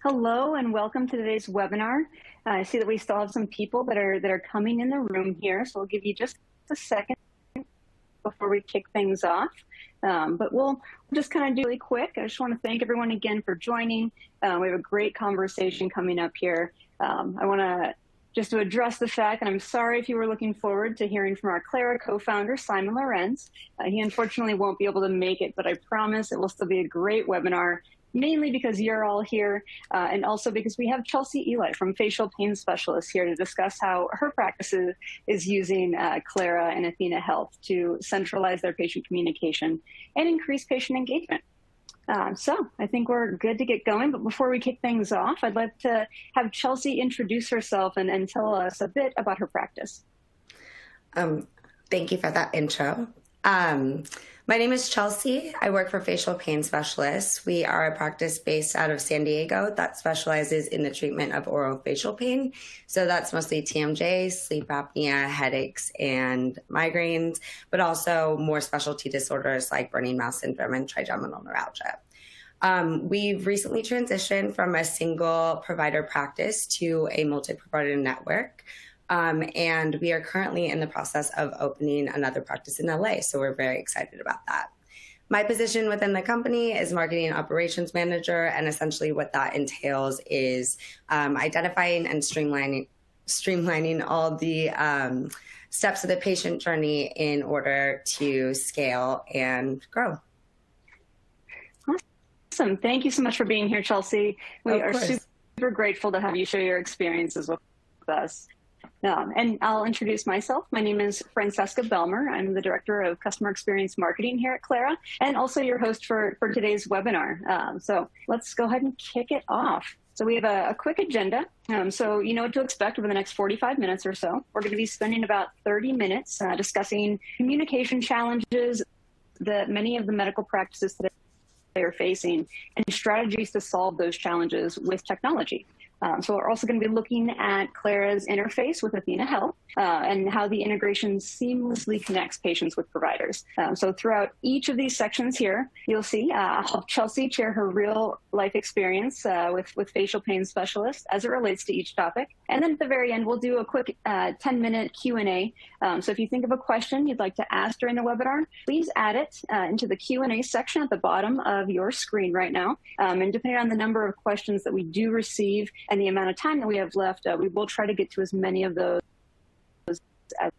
Hello and welcome to today's webinar. I see that we still have some people that are coming in the room here, so we'll give you just a second before we kick things off. But we'll just kind of do really quick. I just want to thank everyone again for joining. We have a great conversation coming up here. I want to just to address the fact, and I'm sorry if you were looking forward to hearing from our Klara co-founder, Simon Lorenz. He unfortunately won't be able to make it, but I promise it will still be a great webinar, mainly because you're all here, and also because we have Chelsea Eli from Facial Pain Specialists here to discuss how her practice is using Klara and athenahealth to centralize their patient communication and increase patient engagement. So I think we're good to get going, but before we kick things off, I'd like to have Chelsea introduce herself and tell us a bit about her practice. Thank you for that intro. My name is Chelsea. I work for Facial Pain Specialists. We are a practice based out of San Diego that specializes in the treatment of oral facial pain. So that's mostly TMJ, sleep apnea, headaches, and migraines, but also more specialty disorders like burning mouth syndrome and trigeminal neuralgia. We've recently transitioned from a single provider practice to a multi-provider network. And we are currently in the process of opening another practice in LA, so we're very excited about that. My position within the company is marketing operations manager, and essentially what that entails is identifying and streamlining all the steps of the patient journey in order to scale and grow. Awesome. Thank you so much for being here, Chelsea. We are super grateful to have you share your experiences with us. And I'll introduce myself. My name is Francesca Belmer. I'm the Director of Customer Experience Marketing here at Klara, and also your host for today's webinar. So let's go ahead and kick it off. So we have a quick agenda. So you know what to expect over the next 45 minutes or so. We're going to be spending about 30 minutes discussing communication challenges that many of the medical practices today are facing and strategies to solve those challenges with technology. So we're also going to be looking at Klara's interface with athenahealth and how the integration seamlessly connects patients with providers. So throughout each of these sections here, you'll see I'll have Chelsea share her real life experience with facial pain specialists as it relates to each topic. And then at the very end, we'll do a quick 10-minute Q&A. So if you think of a question you'd like to ask during the webinar, please add it into the Q&A section at the bottom of your screen right now. And depending on the number of questions that we do receive and the amount of time that we have left, we will try to get to as many of those as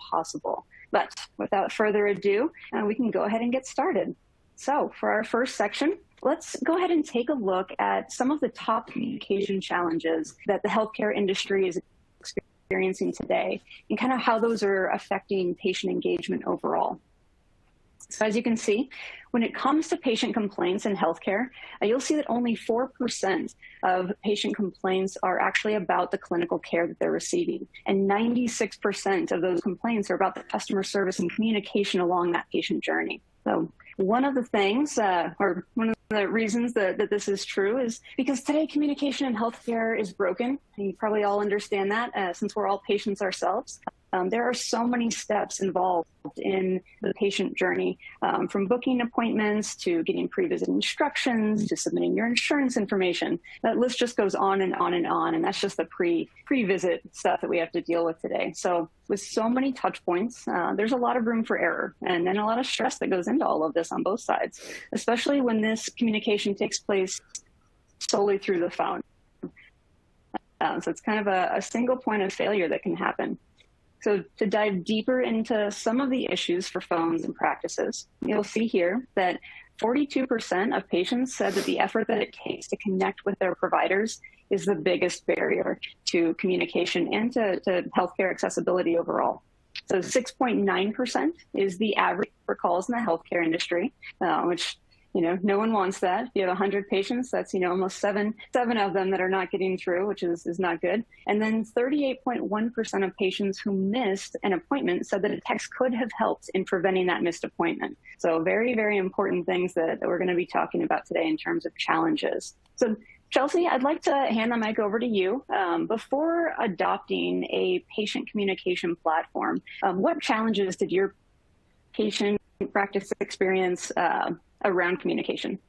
possible. But without further ado, we can go ahead and get started. So for our first section, let's go ahead and take a look at some of the top communication challenges that the healthcare industry is experiencing today and kind of how those are affecting patient engagement overall. So as you can see, when it comes to patient complaints in healthcare, you'll see that only 4% of patient complaints are actually about the clinical care that they're receiving. And 96% of those complaints are about the customer service and communication along that patient journey. So one of the things, or one of the reasons that this is true is because today communication in healthcare is broken. And you probably all understand that since we're all patients ourselves. There are so many steps involved in the patient journey, from booking appointments to getting pre-visit instructions to submitting your insurance information. That list just goes on and on and on, and that's just the pre-visit stuff that we have to deal with today. So with so many touch points, there's a lot of room for error and then a lot of stress that goes into all of this on both sides, especially when this communication takes place solely through the phone. So it's kind of a single point of failure that can happen. So to dive deeper into some of the issues for phones and practices, you'll see here that 42% of patients said that the effort that it takes to connect with their providers is the biggest barrier to communication and to healthcare accessibility overall. So 6.9% is the average for calls in the healthcare industry, which no one wants that. If you have 100 patients, that's, almost seven of them that are not getting through, which is not good. And then 38.1% of patients who missed an appointment said that a text could have helped in preventing that missed appointment. So very, very important things that we're going to be talking about today in terms of challenges. So Chelsea, I'd like to hand the mic over to you. Before adopting a patient communication platform, what challenges did your patient practice experience around communication?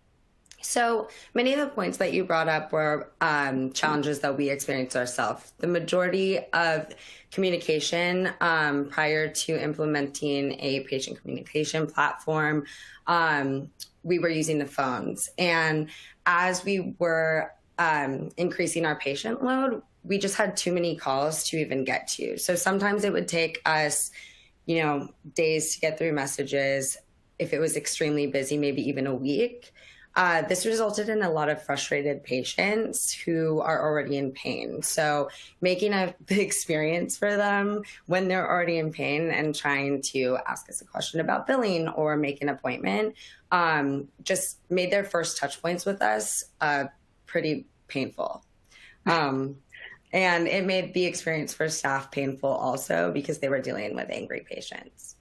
So many of the points that you brought up were challenges that we experienced ourselves. The majority of communication prior to implementing a patient communication platform, we were using the phones. And as we were increasing our patient load, we just had too many calls to even get to. So sometimes it would take us, days to get through messages. If it was extremely busy, maybe even a week. This resulted in a lot of frustrated patients who are already in pain. So making a big experience for them when they're already in pain and trying to ask us a question about billing or make an appointment just made their first touch points with us pretty painful. And it made the experience for staff painful also because they were dealing with angry patients.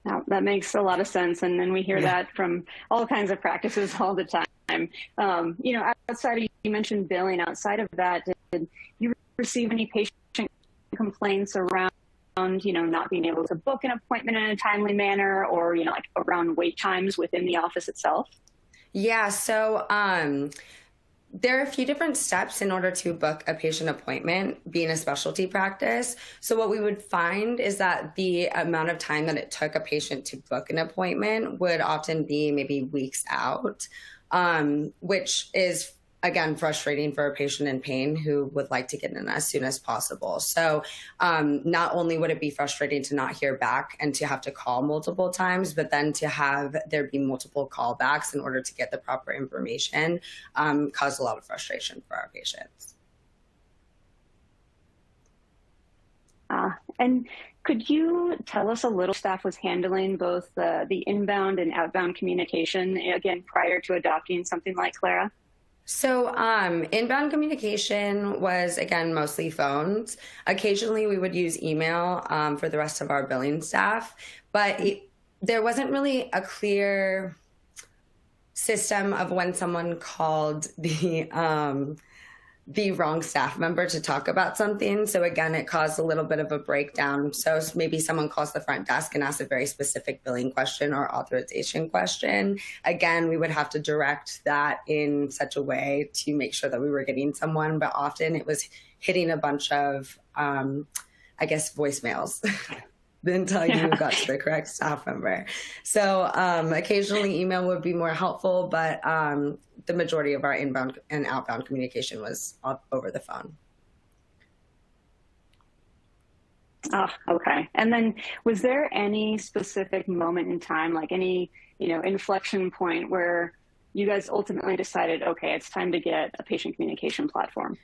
Now, that makes a lot of sense. And then we hear that from all kinds of practices all the time. Outside of, you mentioned billing, outside of that, did you receive any patient complaints around, not being able to book an appointment in a timely manner or, around wait times within the office itself? Yeah. So, there are a few different steps in order to book a patient appointment, being a specialty practice. So what we would find is that the amount of time that it took a patient to book an appointment would often be maybe weeks out, which is, again, frustrating for a patient in pain who would like to get in as soon as possible. So not only would it be frustrating to not hear back and to have to call multiple times, but then to have there be multiple callbacks in order to get the proper information caused a lot of frustration for our patients. And could you tell us a little staff was handling both the inbound and outbound communication, again, prior to adopting something like Klara? So inbound communication was, again, mostly phones. Occasionally we would use email for the rest of our billing staff, but there wasn't really a clear system of when someone called the wrong staff member to talk about something. So again, it caused a little bit of a breakdown. So maybe someone calls the front desk and asks a very specific billing question or authorization question. Again, we would have to direct that in such a way to make sure that we were getting someone, but often it was hitting a bunch of, voicemails. Until you got to the correct staff member. So occasionally email would be more helpful, but the majority of our inbound and outbound communication was over the phone. Okay. And then was there any specific moment in time, like any, inflection point where you guys ultimately decided, okay, it's time to get a patient communication platform?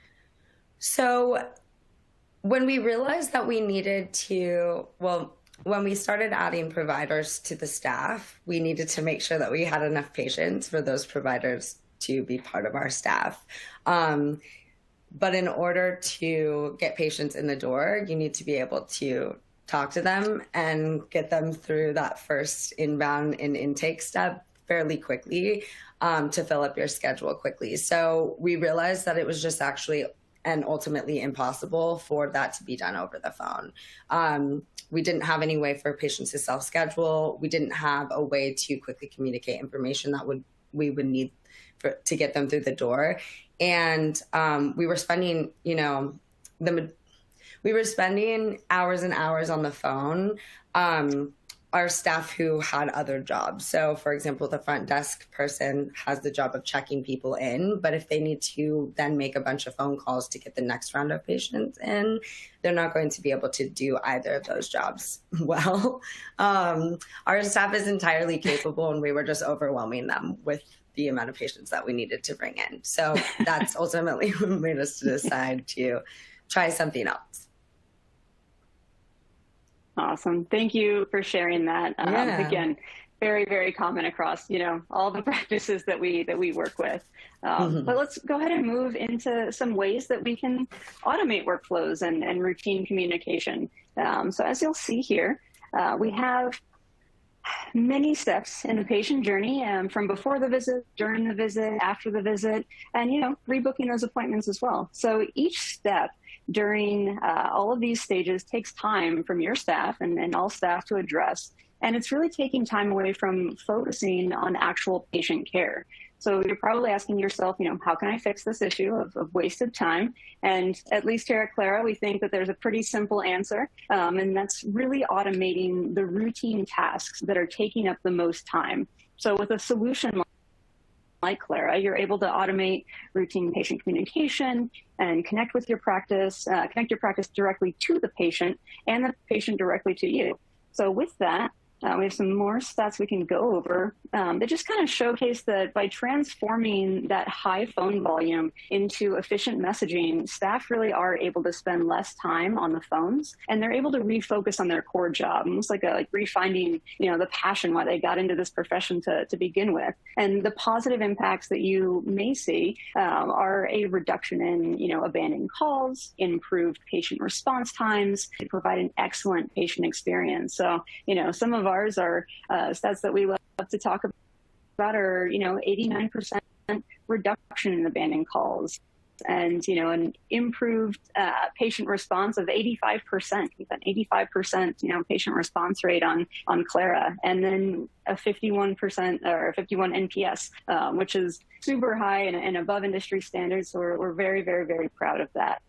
So when we realized that we needed to, when we started adding providers to the staff, we needed to make sure that we had enough patients for those providers to be part of our staff. But in order to get patients in the door, you need to be able to talk to them and get them through that first inbound and intake step fairly quickly to fill up your schedule quickly. So we realized that it was just actually and ultimately impossible for that to be done over the phone. We didn't have any way for patients to self-schedule. We didn't have a way to quickly communicate information that we would need to get them through the door. And we were spending, we were spending hours and hours on the phone. Our staff who had other jobs. So for example, the front desk person has the job of checking people in, but if they need to then make a bunch of phone calls to get the next round of patients in, they're not going to be able to do either of those jobs well. Our staff is entirely capable and we were just overwhelming them with the amount of patients that we needed to bring in. So that's ultimately what made us to decide to try something else. Awesome. Thank you for sharing that. Again, very, very common across, all the practices that we work with. But let's go ahead and move into some ways that we can automate workflows and routine communication. So as you'll see here, we have many steps in the patient journey, from before the visit, during the visit, after the visit, and, rebooking those appointments as well. So each step during all of these stages takes time from your staff and all staff to address. And it's really taking time away from focusing on actual patient care. So you're probably asking yourself, how can I fix this issue of wasted time? And at least here at Klara, we think that there's a pretty simple answer, and that's really automating the routine tasks that are taking up the most time. So with a solution like Klara, you're able to automate routine patient communication and connect your practice directly to the patient and the patient directly to you. So with that, we have some more stats we can go over that just kind of showcase that by transforming that high phone volume into efficient messaging, staff really are able to spend less time on the phones, and they're able to refocus on their core job, almost like refinding, the passion why they got into this profession to begin with. And the positive impacts that you may see are a reduction in, abandoned calls, improved patient response times, to provide an excellent patient experience. So, some of ours are stats that we love to talk about are, 89% reduction in abandoned calls, and, an improved patient response of 85%, with an 85%, patient response rate on Klara, and then a 51% or 51 NPS, which is super high and above industry standards. So we're very, very, very proud of that.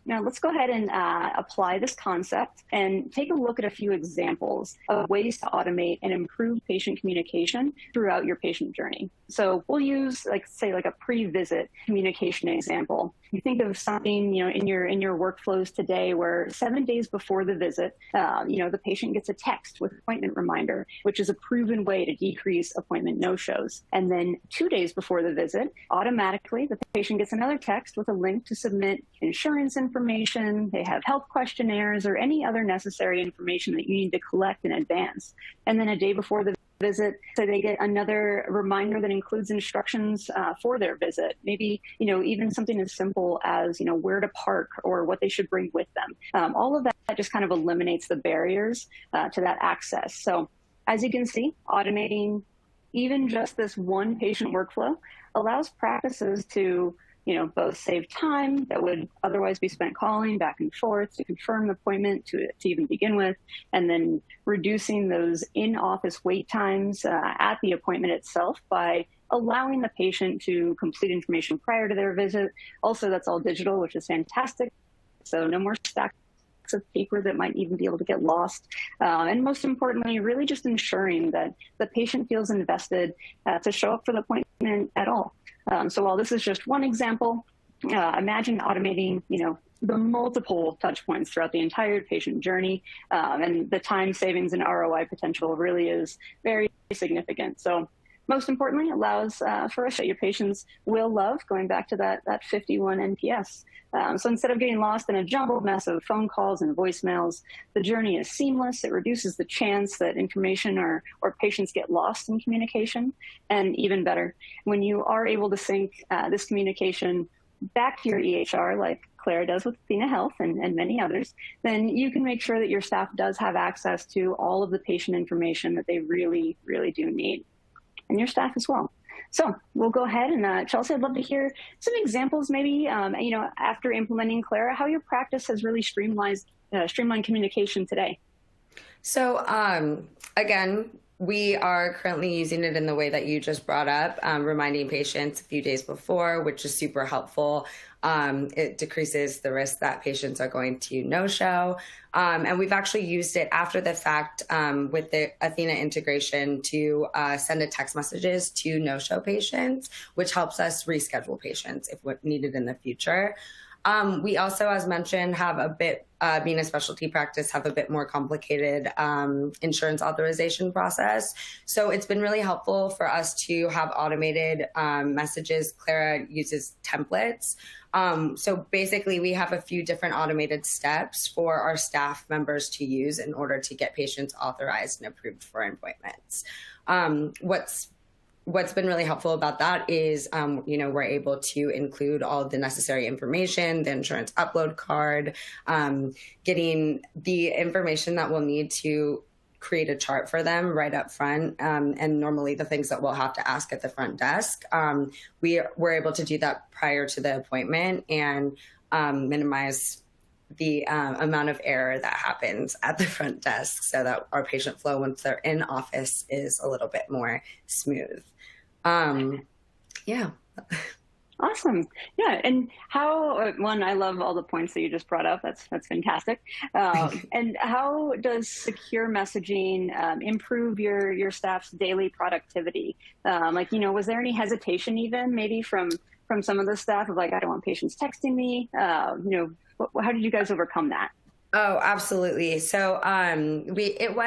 Now, let's go ahead and apply this concept and take a look at a few examples of ways to automate and improve patient communication throughout your patient journey. So we'll use, say, a pre-visit communication example. You think of something, in your workflows today where 7 days before the visit, the patient gets a text with appointment reminder, which is a proven way to decrease appointment no-shows. And then 2 days before the visit, automatically the patient gets another text with a link to submit insurance information. They have health questionnaires or any other necessary information that you need to collect in advance. And then a day before the visit, so they get another reminder that includes instructions for their visit. Maybe, even something as simple as, where to park or what they should bring with them. All of that just kind of eliminates the barriers to that access. So as you can see, automating even just this one patient workflow allows practices to both save time that would otherwise be spent calling back and forth to confirm the appointment to even begin with, and then reducing those in-office wait times at the appointment itself by allowing the patient to complete information prior to their visit. Also, that's all digital, which is fantastic. So no more stacks of paper that might even be able to get lost. And most importantly, really just ensuring that the patient feels invested to show up for the appointment at all. So while this is just one example, imagine automating, the multiple touch points throughout the entire patient journey, and the time savings and ROI potential really is very significant. So most importantly, allows for us that your patients will love, going back to that 51 NPS. So instead of getting lost in a jumbled mess of phone calls and voicemails, the journey is seamless. It reduces the chance that information or patients get lost in communication. And even better, when you are able to sync this communication back to your EHR, like Klara does with athenahealth and many others, then you can make sure that your staff does have access to all of the patient information that they really, really do need, and your staff as well. So we'll go ahead and Chelsea, I'd love to hear some examples, maybe, after implementing Klara, how your practice has really streamlined communication today. So again, we are currently using it in the way that you just brought up, reminding patients a few days before, which is super helpful. It decreases the risk that patients are going to no-show. And we've actually used it after the fact with the Athena integration to send a text messages to no-show patients, which helps us reschedule patients if needed in the future. We also, as mentioned, have a bit, being a specialty practice, have a bit more complicated insurance authorization process. So it's been really helpful for us to have automated messages. Klara uses templates. So basically, we have a few different automated steps for our staff members to use in order to get patients authorized and approved for appointments. What's been really helpful about that is, we're able to include all of the necessary information, the insurance upload card, getting the information that we'll need to create a chart for them right up front. And normally the things that we'll have to ask at the front desk, we're able to do that prior to the appointment and minimize the amount of error that happens at the front desk so that our patient flow once they're in office is a little bit more smooth. Yeah. Awesome. Yeah. And how, one, I love all the points that you just brought up. That's fantastic. And how does secure messaging improve your staff's daily productivity? Like, was there any hesitation even maybe from some of the staff of like, I don't want patients texting me? How did you guys overcome that? Oh, absolutely. So, it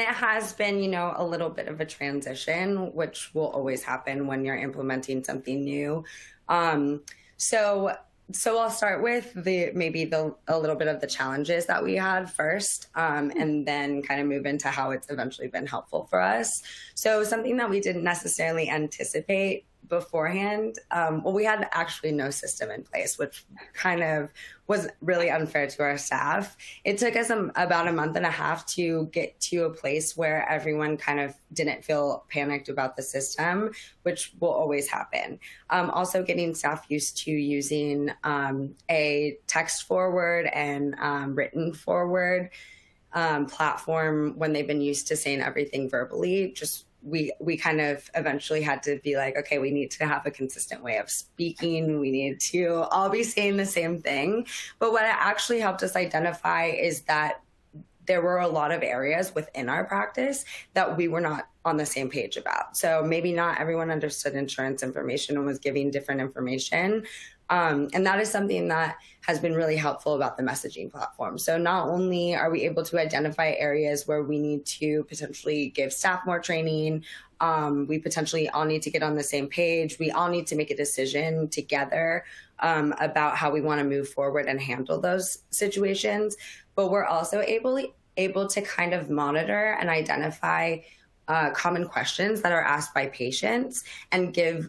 has been, a little bit of a transition, which will always happen when you're implementing something new. Um, so, so I'll start with a little bit of the challenges that we had first, and then kind of move into how it's eventually been helpful for us. So something that we didn't necessarily anticipate beforehand, we had actually no system in place, which kind of was really unfair to our staff. It took us about a month and a half to get to a place where everyone kind of didn't feel panicked about the system, which will always happen. Also getting staff used to using a text forward and written forward platform when they've been used to saying everything verbally. Just we kind of eventually had to be like, okay, we need to have a consistent way of speaking. We need to all be saying the same thing. But what it actually helped us identify is that there were a lot of areas within our practice that we were not on the same page about. So maybe not everyone understood insurance information and was giving different information. And that is something that has been really helpful about the messaging platform. So not only are we able to identify areas where we need to potentially give staff more training, we potentially all need to get on the same page. We all need to make a decision together about how we want to move forward and handle those situations. But we're also able to kind of monitor and identify common questions that are asked by patients and give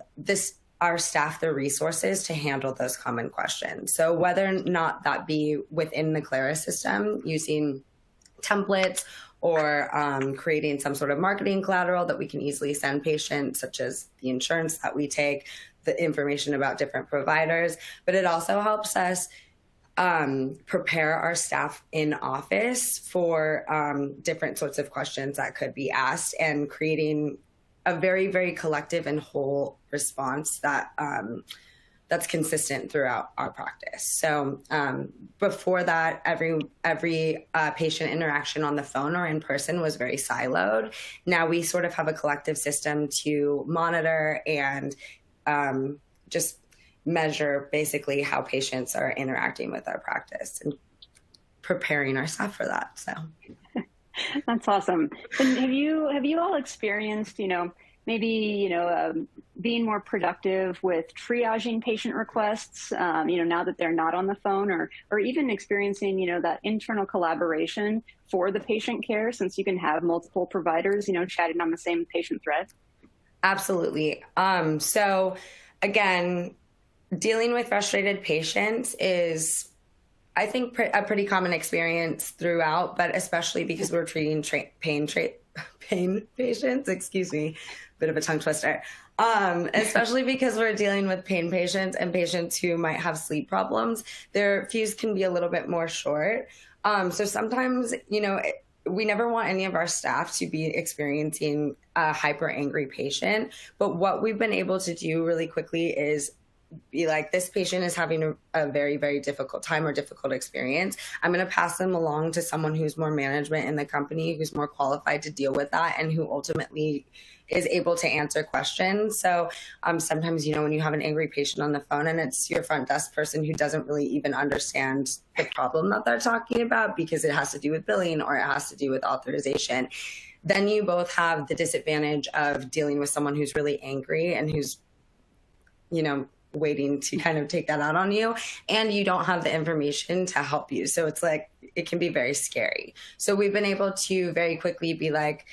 our staff the resources to handle those common questions. So whether or not that be within the Klara system using templates or creating some sort of marketing collateral that we can easily send patients, such as the insurance that we take, the information about different providers, but it also helps us prepare our staff in office for different sorts of questions that could be asked and creating a very, very collective and whole response that that's consistent throughout our practice. So before that, every patient interaction on the phone or in person was very siloed. Now we sort of have a collective system to monitor and just measure basically how patients are interacting with our practice and preparing our staff for that. So. That's awesome. And have you all experienced, maybe, being more productive with triaging patient requests, now that they're not on the phone, or even experiencing, that internal collaboration for the patient care, since you can have multiple providers, chatting on the same patient thread? Absolutely. So again, dealing with frustrated patients is, I think, a pretty common experience throughout, but especially because we're treating pain patients, excuse me, bit of a tongue twister, especially because we're dealing with pain patients and patients who might have sleep problems. Their fuse can be a little bit more short. So sometimes, we never want any of our staff to be experiencing a hyper angry patient, but what we've been able to do really quickly is be like, this patient is having a very, very difficult time or difficult experience. I'm going to pass them along to someone who's more management in the company, who's more qualified to deal with that, and who ultimately is able to answer questions. So sometimes, when you have an angry patient on the phone and it's your front desk person who doesn't really even understand the problem that they're talking about because it has to do with billing or it has to do with authorization, then you both have the disadvantage of dealing with someone who's really angry and who's, waiting to kind of take that out on you, and you don't have the information to help you. So it's like, it can be very scary. So we've been able to very quickly be like,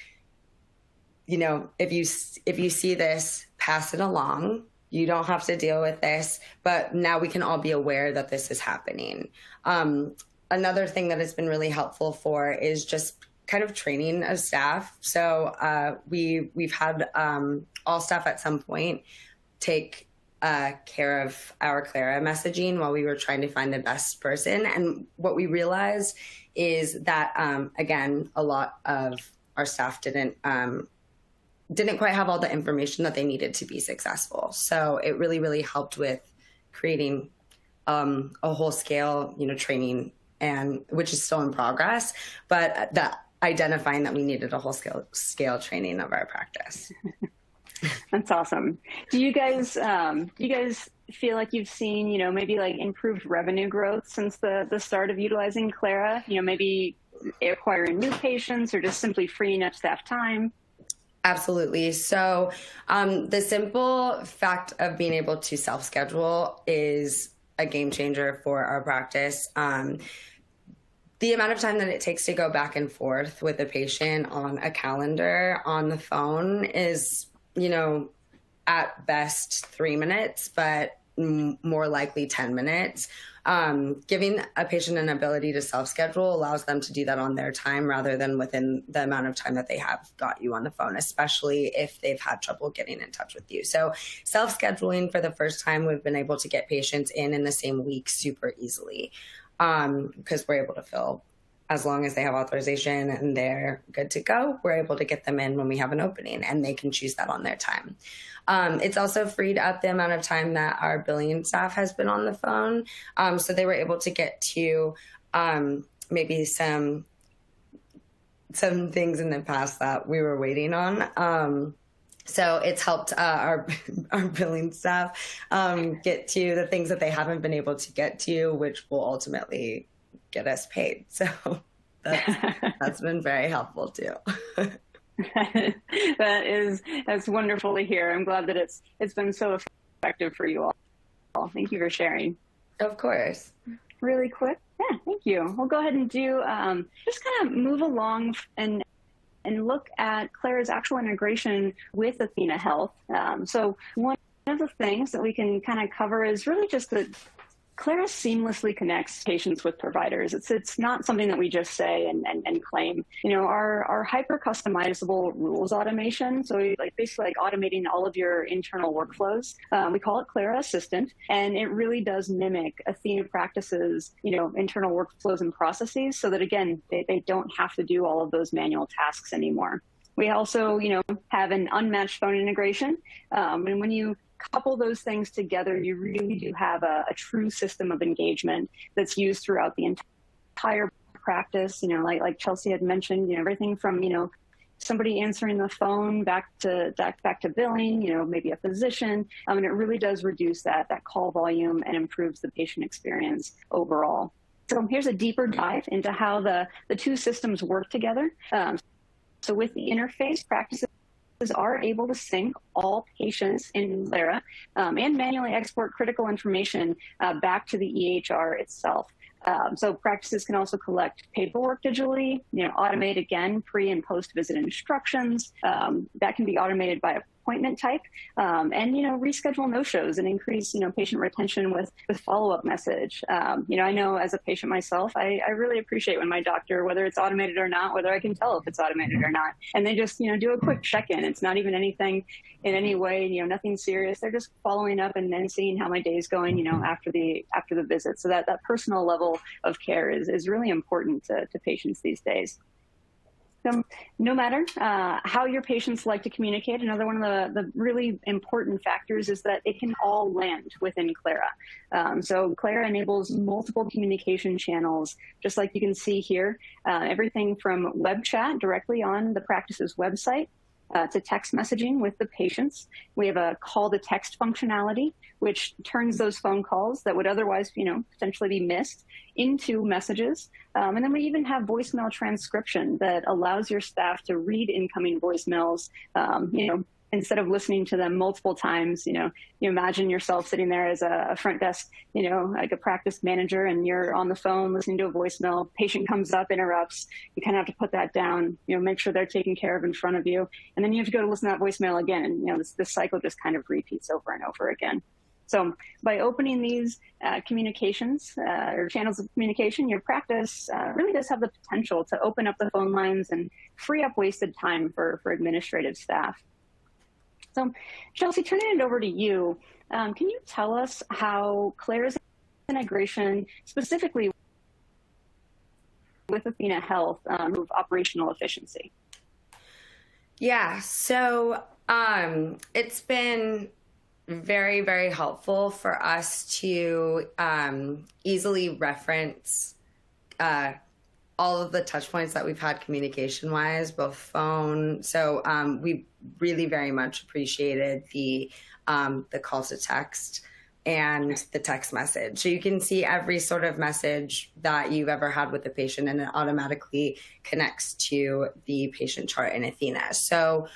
if you see this, pass it along. You don't have to deal with this, but now we can all be aware that this is happening. Another thing that has been really helpful for is just kind of training of staff. So we've had all staff at some point take care of our Klara messaging while we were trying to find the best person. And what we realized is that, again, a lot of our staff didn't quite have all the information that they needed to be successful. So it really, really helped with creating a whole scale, training, and which is still in progress, but that identifying that we needed a whole scale training of our practice. That's awesome. Do you guys feel like you've seen, maybe like improved revenue growth since the start of utilizing Klara? Maybe acquiring new patients or just simply freeing up staff time? Absolutely. So the simple fact of being able to self-schedule is a game changer for our practice. The amount of time that it takes to go back and forth with a patient on a calendar on the phone is, at best 3 minutes, but more likely 10 minutes. Giving a patient an ability to self-schedule allows them to do that on their time rather than within the amount of time that they have got you on the phone, especially if they've had trouble getting in touch with you. So self-scheduling, for the first time, we've been able to get patients in the same week super easily, because we're able to fill as long as they have authorization and they're good to go. We're able to get them in when we have an opening, and they can choose that on their time. It's also freed up the amount of time that our billing staff has been on the phone. So they were able to get to maybe some things in the past that we were waiting on. So it's helped our billing staff get to the things that they haven't been able to get to, which will ultimately get us paid. So that's been very helpful too. That's wonderful to hear. I'm glad that it's been so effective for you all. Thank you for sharing. Of course. Really quick. Yeah, thank you. We'll go ahead and do just kind of move along and look at Klara's actual integration with athenahealth. So one of the things that we can kind of cover is really just that Klara seamlessly connects patients with providers. It's not something that we just say and claim. Our hyper customizable rules automation. So basically automating all of your internal workflows. We call it Klara Assistant, and it really does mimic Athena practices, internal workflows and processes, so that again they don't have to do all of those manual tasks anymore. We also, have an unmatched phone integration, and when you couple those things together, you really do have a true system of engagement that's used throughout the entire practice. Like Chelsea had mentioned, everything from, somebody answering the phone back to billing, maybe a physician. And it really does reduce that call volume and improves the patient experience overall. So here's a deeper dive into how the two systems work together. So with the interface, practices are able to sync all patients in Klara and manually export critical information back to the EHR itself. So practices can also collect paperwork digitally, automate again pre and post visit instructions. That can be automated by appointment type, and reschedule no-shows and increase patient retention with follow-up message. I know as a patient myself, I really appreciate when my doctor, whether it's automated or not, whether I can tell if it's automated or not, and they just do a quick check-in. It's not even anything in any way, nothing serious. They're just following up and then seeing how my day is going, after the visit. So that personal level of care is really important to patients these days. So no matter how your patients like to communicate, another one of the really important factors is that it can all land within Klara. So Klara enables multiple communication channels, just like you can see here, everything from web chat directly on the practice's website to text messaging with the patients. We have a call to text functionality, which turns those phone calls that would otherwise, potentially be missed into messages. And then we even have voicemail transcription that allows your staff to read incoming voicemails, instead of listening to them multiple times. You imagine yourself sitting there as a front desk, like a practice manager, and you're on the phone listening to a voicemail, patient comes up, interrupts, you kind of have to put that down, make sure they're taken care of in front of you. And then you have to go to listen to that voicemail again. And, this cycle just kind of repeats over and over again. So by opening these communications or channels of communication, your practice really does have the potential to open up the phone lines and free up wasted time for administrative staff. So Chelsea, turning it over to you, can you tell us how Klara's integration specifically with athenahealth improve operational efficiency? Yeah, so it's been very, very helpful for us to easily reference all of the touch points that we've had communication-wise, both phone. So we really very much appreciated the call to text and the text message. So you can see every sort of message that you've ever had with the patient, and it automatically connects to the patient chart in Athena. So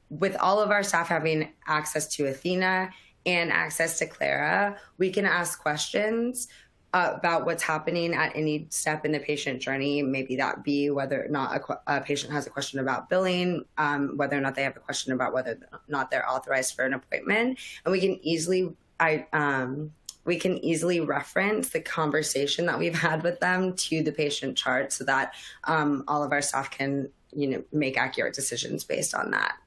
with all of our staff having access to Athena and access to Klara, we can ask questions about what's happening at any step in the patient journey. Maybe that be whether or not a patient has a question about billing, whether or not they have a question about whether or not they're authorized for an appointment. And we can easily reference the conversation that we've had with them to the patient chart so that all of our staff can, make accurate decisions based on that.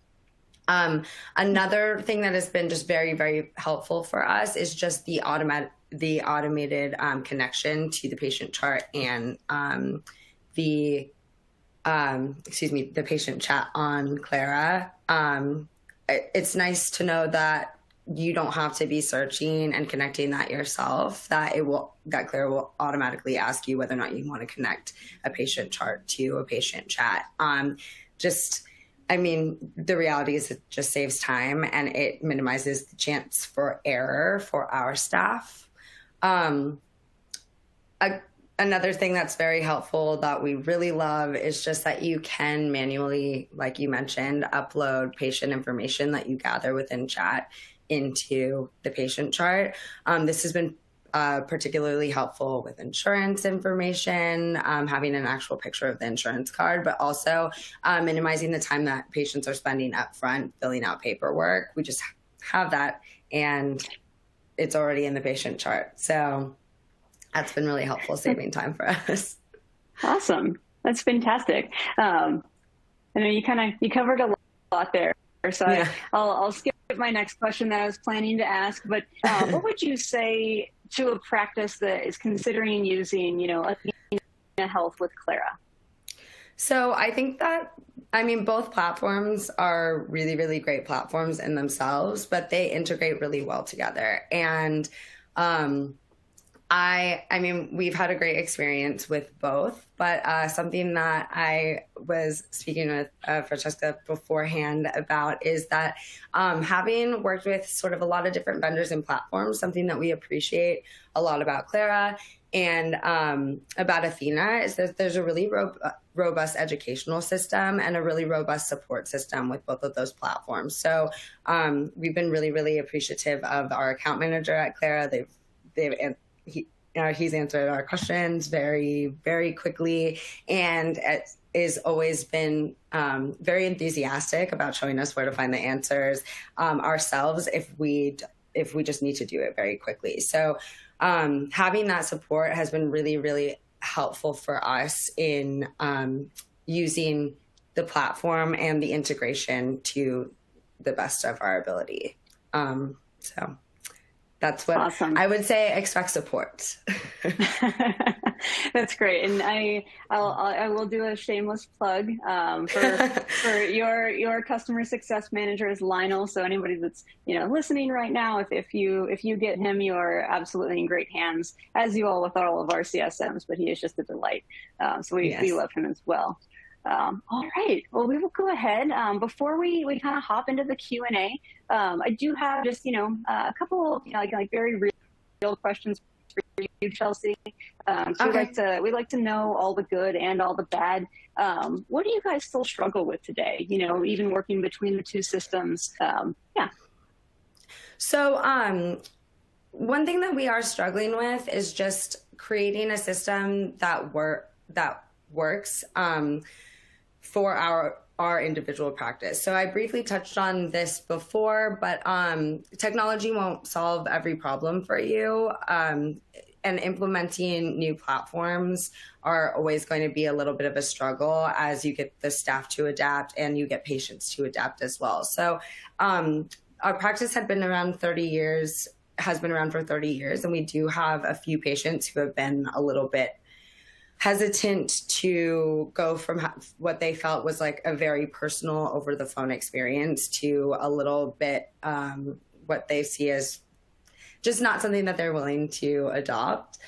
Another thing that has been just very, very helpful for us is just the automated connection to the patient chart and the patient chat on Klara. It's nice to know that you don't have to be searching and connecting that yourself, that Klara will automatically ask you whether or not you want to connect a patient chart to a patient chat. The reality is it just saves time and it minimizes the chance for error for our staff. Another thing that's very helpful that we really love is just that you can manually, like you mentioned, upload patient information that you gather within chat into the patient chart. This has been particularly helpful with insurance information, having an actual picture of the insurance card, but also minimizing the time that patients are spending up front filling out paperwork. We just have that and it's already in the patient chart. So that's been really helpful, saving time for us. Awesome. That's fantastic. I know you covered a lot there. So yeah. I'll skip my next question that I was planning to ask, but what would you say to a practice that is considering using, athenahealth with Klara? So I think that, both platforms are really, really great platforms in themselves, but they integrate really well together. And we've had a great experience with both, but something that I was speaking with Francesca beforehand about is that having worked with sort of a lot of different vendors and platforms, something that we appreciate a lot about Klara and about Athena is that there's a really robust educational system and a really robust support system with both of those platforms. So we've been really, really appreciative of our account manager at Klara. He's answered our questions very, very quickly and has always been very enthusiastic about showing us where to find the answers ourselves if we just need to do it very quickly. So having that support has been really, really helpful for us in using the platform and the integration to the best of our ability. So that's what awesome. I would say. Expect support. That's great, and I will do a shameless plug for your customer success manager is Lionel. So anybody that's listening right now, if you get him, you are absolutely in great hands, as you all with all of our CSMs. But he is just a delight. So we love him as well. All right. Well, we will go ahead. Before we kind of hop into the Q&A, I do have just, a couple, like very real questions for you, Chelsea. So we like to know all the good and all the bad. What do you guys still struggle with today? Even working between the two systems. Yeah. So, one thing that we are struggling with is just creating a system that works, for our individual practice. So I briefly touched on this before, but technology won't solve every problem for you. And implementing new platforms are always going to be a little bit of a struggle as you get the staff to adapt and you get patients to adapt as well. So our practice has been around for 30 years, and we do have a few patients who have been hesitant to go from what they felt was like a very personal over the phone experience to a little bit what they see as just not something that they're willing to adopt.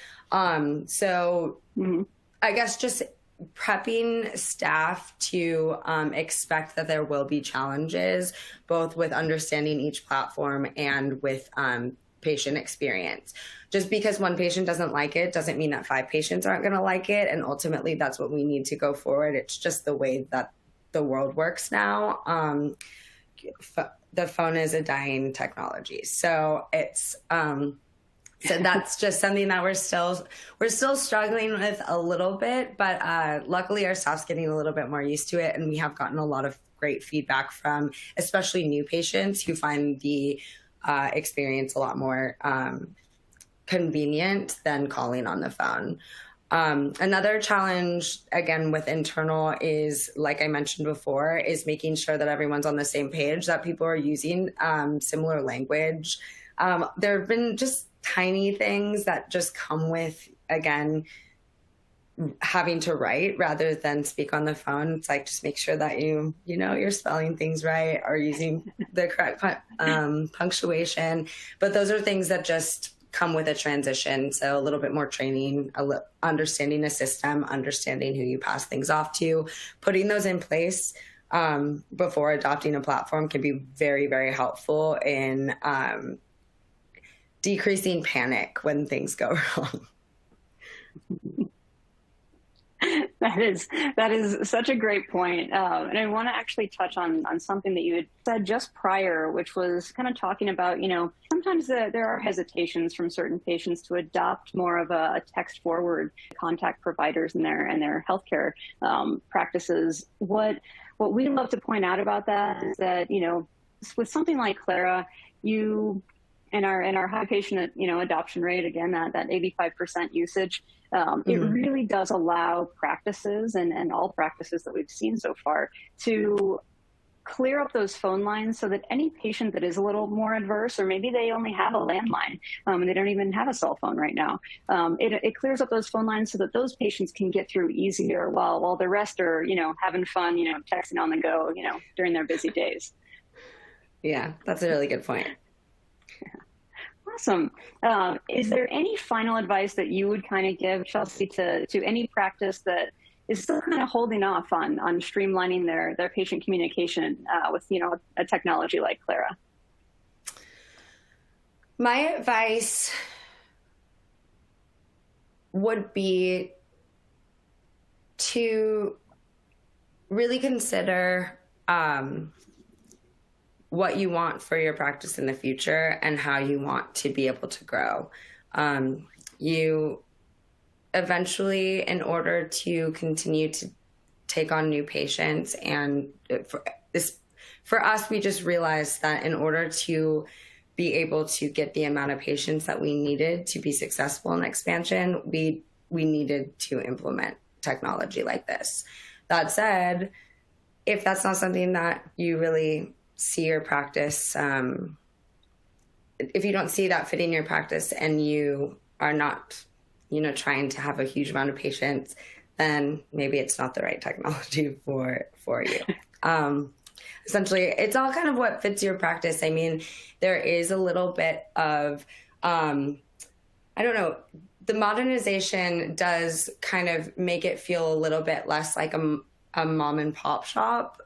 So I guess just prepping staff to expect that there will be challenges, both with understanding each platform and with patient experience. Just because one patient doesn't like it doesn't mean that 5 patients aren't going to like it. And ultimately, that's what we need to go forward. It's just the way that the world works now. The phone is a dying technology. So it's so that's just something that we're still struggling with a little bit, but luckily our staff's getting a little bit more used to it, and we have gotten a lot of great feedback from especially new patients who find the experience a lot more convenient than calling on the phone. Another challenge, again, with internal is, like I mentioned before, is making sure that everyone's on the same page, that people are using similar language. There have been just tiny things that just come with, again, having to write rather than speak on the phone. It's like, just make sure that you're spelling things right or using the correct punctuation. But those are things that just come with a transition. So a little bit more training, understanding a system, understanding who you pass things off to, putting those in place before adopting a platform can be very, very helpful in decreasing panic when things go wrong. That is such a great point. And I want to actually touch on something that you had said just prior, which was kind of talking about, sometimes there are hesitations from certain patients to adopt more of a text forward contact providers in their healthcare practices. What we love to point out about that is that, with something like Klara, in our high patient, adoption rate, again, that 85% usage, it really does allow practices and all practices that we've seen so far to clear up those phone lines so that any patient that is a little more adverse, or maybe they only have a landline and they don't even have a cell phone right now, it clears up those phone lines so that those patients can get through easier while the rest are, having fun, texting on the go, during their busy days. Yeah, that's a really good point. Awesome. Is there any final advice that you would kind of give, Chelsea, to any practice that is still kind of holding off on streamlining their patient communication with, a technology like Klara? My advice would be to really consider what you want for your practice in the future and how you want to be able to grow. You eventually, in order to continue to take on new patients, and for us, we just realized that in order to be able to get the amount of patients that we needed to be successful in expansion, we needed to implement technology like this. That said, if that's not something that you really see your practice, if you don't see that fitting your practice and you are not, trying to have a huge amount of patients, then maybe it's not the right technology for you. Essentially, it's all kind of what fits your practice. I mean, there is a little bit of, the modernization does kind of make it feel a little bit less like a mom and pop shop,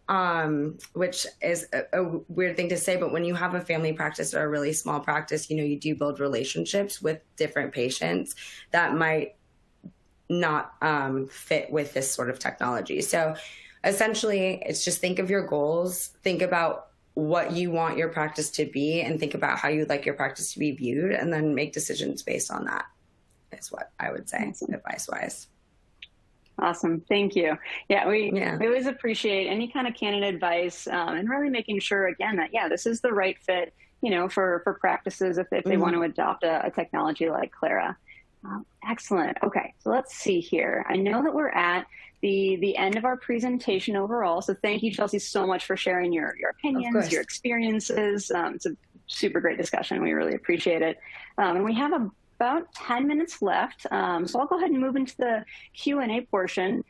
which is a weird thing to say, but when you have a family practice or a really small practice, you do build relationships with different patients that might not fit with this sort of technology. So essentially, it's just think of your goals, think about what you want your practice to be, and think about how you'd like your practice to be viewed, and then make decisions based on that, is what I would say, advice-wise. Awesome. Thank you. Yeah, we always appreciate any kind of candid advice, and really making sure, again, that, this is the right fit, for practices if they want to adopt a technology like Klara. Excellent. Okay, so let's see here. I know that we're at the end of our presentation overall. So thank you, Chelsea, so much for sharing your opinions, your experiences. It's a super great discussion. We really appreciate it. And we have about 10 minutes left. So I'll go ahead and move into the Q&A portion.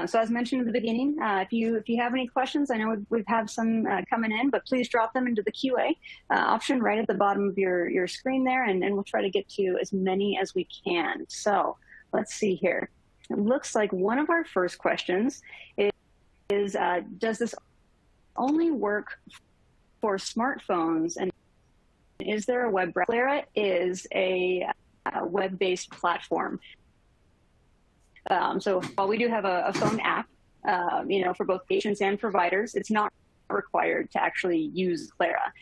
So as mentioned in the beginning, if you have any questions, I know we've had some coming in, but please drop them into the QA option right at the bottom of your screen there, and we'll try to get to as many as we can. So let's see here. It looks like one of our first questions is does this only work for smartphones, and is there a web browser? Klara is a web-based platform. So while we do have a phone app, for both patients and providers, it's not required to actually use Klara.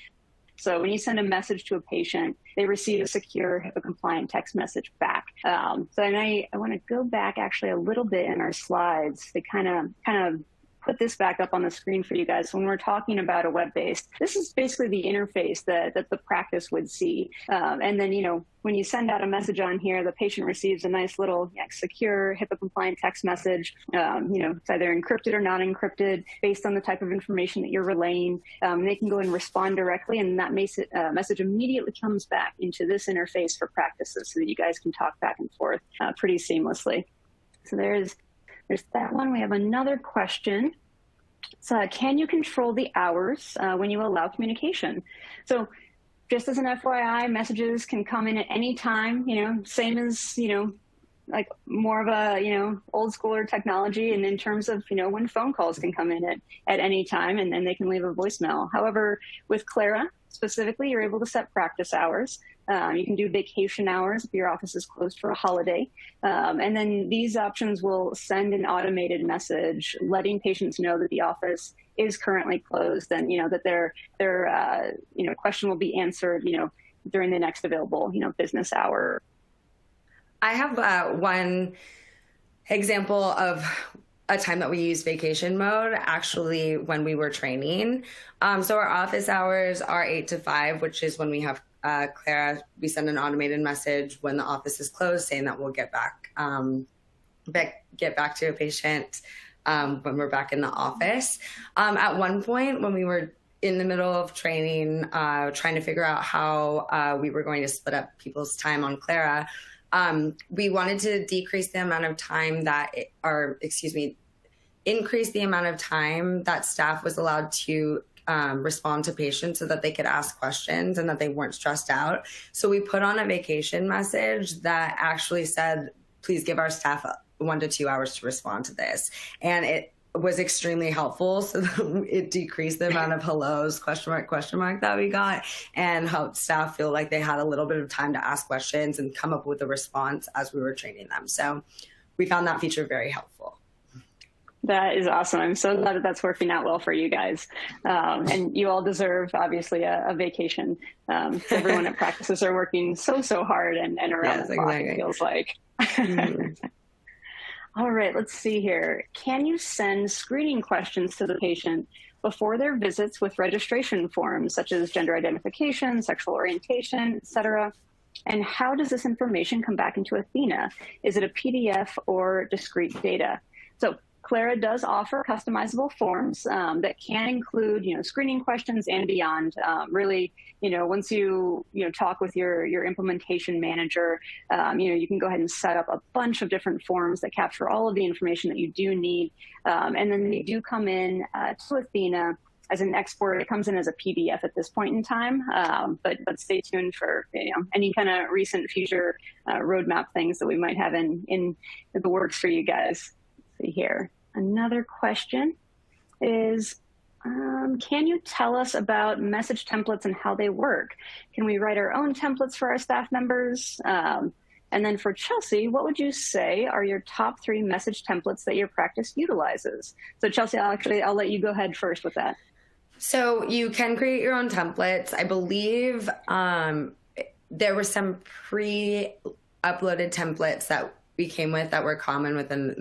So when you send a message to a patient, they receive a secure HIPAA-compliant text message back. So I want to go back actually a little bit in our slides to kind of put this back up on the screen for you guys. When we're talking about a web-based, this is basically the interface that the practice would see. And then, when you send out a message on here, the patient receives a nice little secure HIPAA-compliant text message. It's either encrypted or not encrypted based on the type of information that you're relaying. They can go and respond directly, and that message immediately comes back into this interface for practices so that you guys can talk back and forth pretty seamlessly. So there's that one. We have another question. So can you control the hours when you allow communication? So just as an FYI, messages can come in at any time, same as, like more of a, old schooler technology. And in terms of, when phone calls can come in at any time, and then they can leave a voicemail. However, with Klara specifically, you're able to set practice hours. You can do vacation hours if your office is closed for a holiday. And then these options will send an automated message letting patients know that the office is currently closed, and that their question will be answered during the next available business hour. I have one example of a time that we used vacation mode actually when we were training. So our office hours are 8 to 5, which is when we have Klara. We send an automated message when the office is closed saying that we'll get back to a patient when we're back in the office. At one point when we were in the middle of training, trying to figure out how we were going to split up people's time on Klara, we wanted to decrease the amount of time increase the amount of time that staff was allowed to respond to patients so that they could ask questions and that they weren't stressed out. So we put on a vacation message that actually said, please give our staff 1 to 2 hours to respond to this. And it was extremely helpful. So it decreased the amount of hellos, question mark that we got, and helped staff feel like they had a little bit of time to ask questions and come up with a response as we were training them. So we found that feature very helpful. That is awesome. I'm so glad that that's working out well for you guys. And you all deserve, obviously, a vacation. Everyone at practices are working so hard and around the clock, exactly. It feels like. Mm-hmm. All right, let's see here. Can you send screening questions to the patient before their visits with registration forms, such as gender identification, sexual orientation, etc.? And how does this information come back into Athena? Is it a PDF or discrete data? So Klara does offer customizable forms that can include, screening questions and beyond. Really, once you talk with your implementation manager, you can go ahead and set up a bunch of different forms that capture all of the information that you do need. And then they do come in to Athena as an export. It comes in as a PDF at this point in time, but stay tuned for any kind of recent future roadmap things that we might have in the works for you guys. Let's see here. Another question is, can you tell us about message templates and how they work? Can we write our own templates for our staff members? And then for Chelsea, what would you say are your top 3 message templates that your practice utilizes? So Chelsea, I'll let you go ahead first with that. So you can create your own templates. I believe there were some pre-uploaded templates that we came with that were common within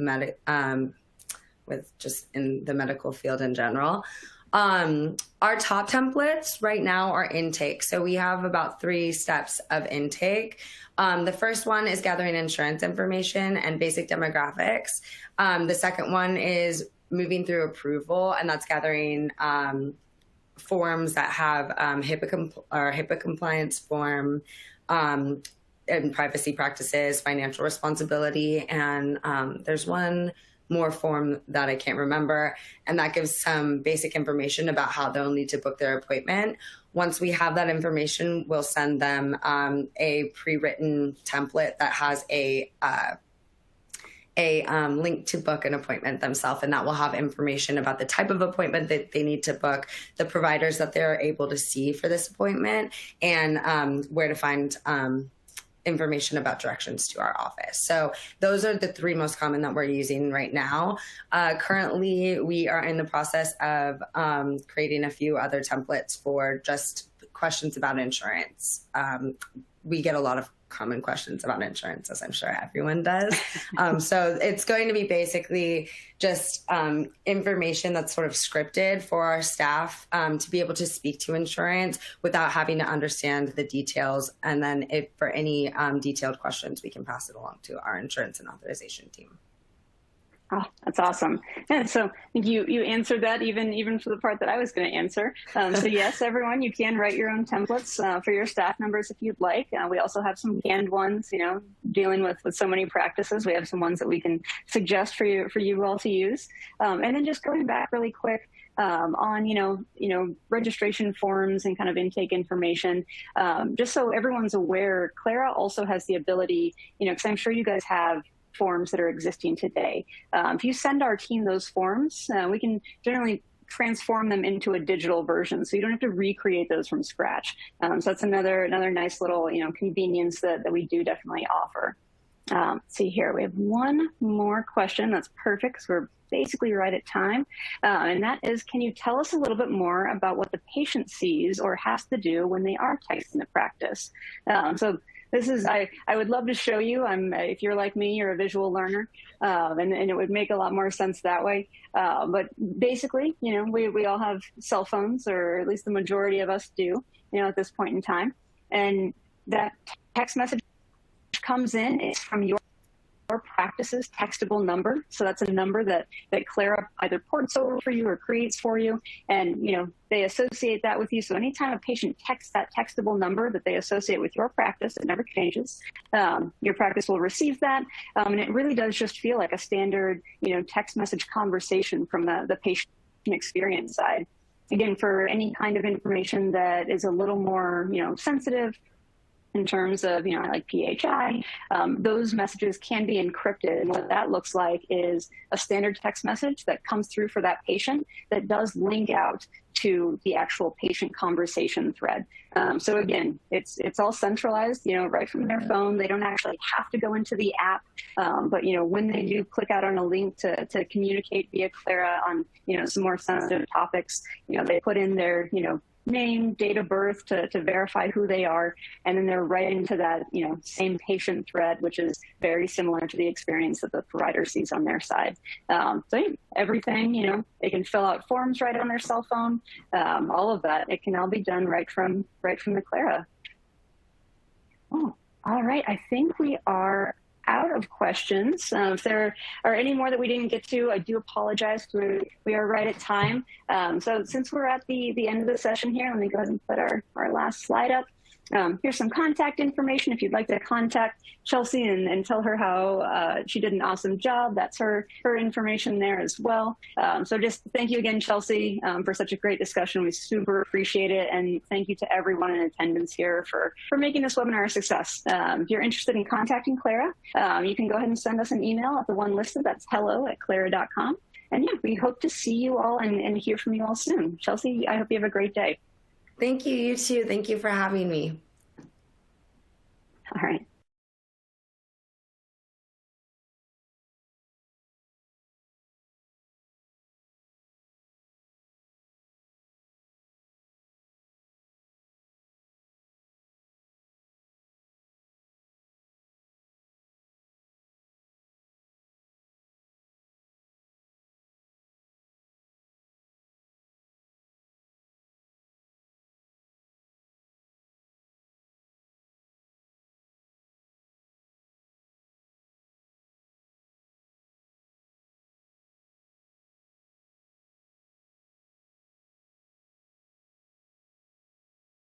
with just in the medical field in general. Our top templates right now are intake. So we have about 3 steps of intake. The first one is gathering insurance information and basic demographics. The second one is moving through approval, and that's gathering forms that have HIPAA compliance form, and privacy practices, financial responsibility, and there's one more form that I can't remember, and that gives some basic information about how they'll need to book their appointment. Once we have that information, we'll send them a pre-written template that has a link to book an appointment themselves, and that will have information about the type of appointment that they need to book, the providers that they're able to see for this appointment, and where to find information about directions to our office. So those are the three most common that we're using right now. Currently, we are in the process of creating a few other templates for just questions about insurance. We get a lot of common questions about insurance, as I'm sure everyone does. So it's going to be basically just information that's sort of scripted for our staff to be able to speak to insurance without having to understand the details. And then if for any detailed questions, we can pass it along to our insurance and authorization team. Oh, that's awesome. And so you answered that even for the part that I was going to answer. So yes, everyone, you can write your own templates for your staff members if you'd like. We also have some canned ones, dealing with so many practices. We have some ones that we can suggest for you all to use. And then just going back really quick, on, registration forms and kind of intake information. Just so everyone's aware, Klara also has the ability, because I'm sure you guys have forms that are existing today. If you send our team those forms, we can generally transform them into a digital version, so you don't have to recreate those from scratch. So that's another nice little convenience that we do definitely offer. See here, we have one more question that's perfect because we're basically right at time, and that is, can you tell us a little bit more about what the patient sees or has to do when they are texting the practice? So this is, I would love to show you. If you're like me, you're a visual learner, and it would make a lot more sense that way. But basically, we all have cell phones, or at least the majority of us do, at this point in time. And that text message comes in, it's from your practice's textable number. So that's a number that Klara either ports over for you or creates for you. And, they associate that with you. So anytime a patient texts that textable number that they associate with your practice, it never changes. Your practice will receive that. And it really does just feel like a standard, text message conversation from the patient experience side. Again, for any kind of information that is a little more, sensitive, in terms of, like PHI, those messages can be encrypted. And what that looks like is a standard text message that comes through for that patient that does link out to the actual patient conversation thread. So again, it's all centralized, right from their phone. They don't actually have to go into the app. But, when they do click out on a link to communicate via Klara on, some more sensitive topics, they put in their, name, date of birth to verify who they are, and then they're right into that same patient thread, which is very similar to the experience that the provider sees on their side. So everything, they can fill out forms right on their cell phone, all of that, it can all be done right from the Klara. Oh, all right, I think we are out of questions. If there are any more that we didn't get to, I do apologize. We are right at time. So since we're at the end of the session here, let me go ahead and put our last slide up. Here's some contact information if you'd like to contact Chelsea and tell her how she did an awesome job. That's her information there as well. So just thank you again, Chelsea, for such a great discussion. We super appreciate it. And thank you to everyone in attendance here for making this webinar a success. If you're interested in contacting Klara, you can go ahead and send us an email at the one listed. That's hello@klara.com. And yeah, we hope to see you all and hear from you all soon. Chelsea, I hope you have a great day. Thank you, you too. Thank you for having me. All right.